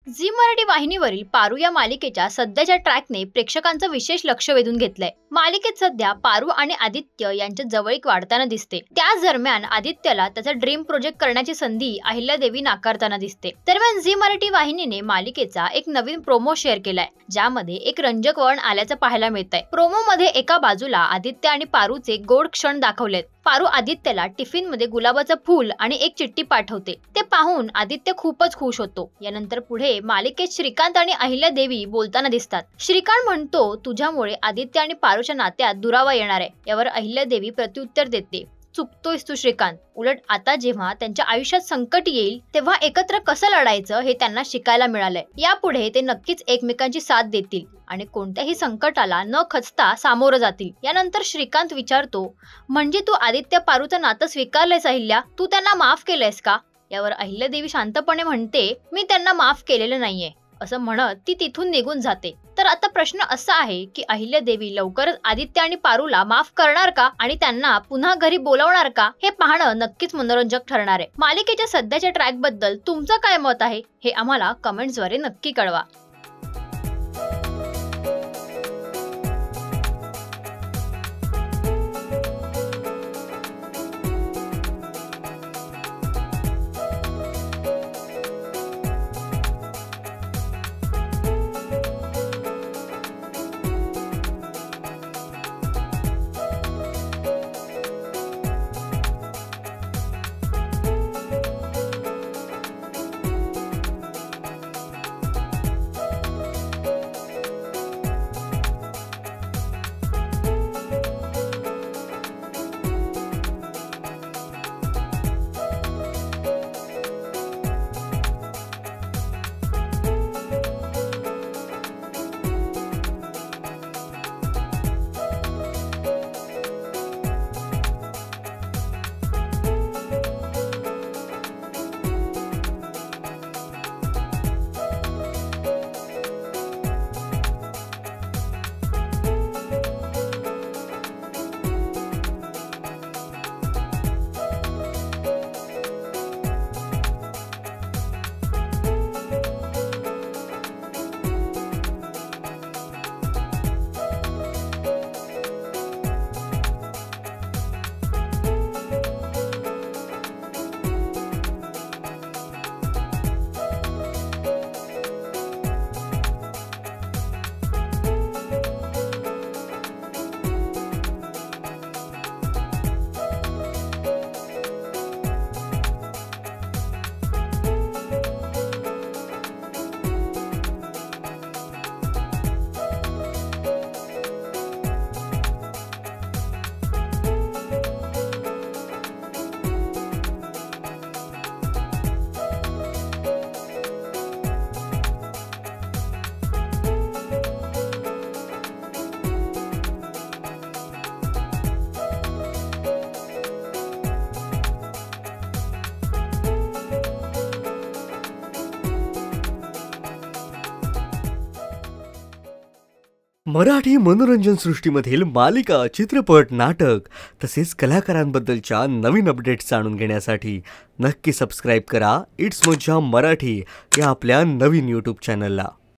Zee Marathi वाहिनीवरील पारू या मालिकेच्या सध्याच्या ट्रॅकने प्रेक्षकांचं विशेष लक्ष वेधून घेतलंय। मालिकेत सध्या पारू आणि आदित्य यांच्या जवळीक वाढताना दिसते। त्याच दरम्यान आदित्यला त्याचा ड्रीम प्रोजेक्ट करण्याची संधी अहिल्यादेवी नाकारताना दिसते। दरम्यान झी मराठी वाहिनीने मालिकेचा एक नवीन प्रोमो शेअर केलाय, ज्यामध्ये एक रंजक वळण आल्याचं पाहायला मिळतंय। प्रोमो मध्ये एका बाजूला आदित्य आणि पारूचे गोड क्षण दाखवलेत। पारू आदित्यला टिफिन मध्ये गुलाबाचं फूल आणि एक चिठ्ठी पाठवते। ते पाहून आदित्य खूपच खुश होतो। यानंतर पुढे मालिकेत श्रीकांत आणि अहिल्यादेवी बोलताना दिसतात। श्रीकांत म्हणतो, तुझ्यामुळे आदित्य आणि पारूच्या नात्यात दुरावा येणार आहे। यावर अहिल्यादेवी प्रत्युत्तर देते, चुकतोयस तू श्रीकांत। उलट आता जेव्हा त्यांच्या आयुष्यात संकट येईल तेव्हा एकत्र कसं लढायचं हे त्यांना शिकायला मिळालंय। यापुढे ते नक्कीच एकमेकांची साथ देतील आणि कोणत्याही संकटाला न खचता सामोरं जातील। यानंतर श्रीकांत विचारतो, म्हणजे तू आदित्य पारूचं नातं स्वीकारलंयस अहिल्या? तू त्यांना माफ केलंयस का? यावर अहिल्यादेवी शांतपणे म्हणते, मी त्यांना माफ केलेलं नाहीये असं म्हणत ती तिथून निघून जाते। तर आता प्रश्न असा आहे की अहिल्यादेवी लवकरच आदित्य आणि पारूला माफ करणार का आणि त्यांना पुन्हा घरी बोलावणार का, हे पाहणं नक्कीच मनोरंजक ठरणार आहे। मालिकेच्या सध्याच्या ट्रॅक बद्दल तुमचं काय मत आहे हे आम्हाला कमेंट्सद्वारे नक्की कळवा। मराठी मनोरंजन सृष्टीमधील मालिका, चित्रपट, नाटक तसेच कलाकारांबद्दलच्या नवीन अपडेट्स जाणून घेण्यासाठी नक्की सबस्क्राईब करा इट्स मज्जा मराठी या आपल्या नवीन YouTube चॅनलला।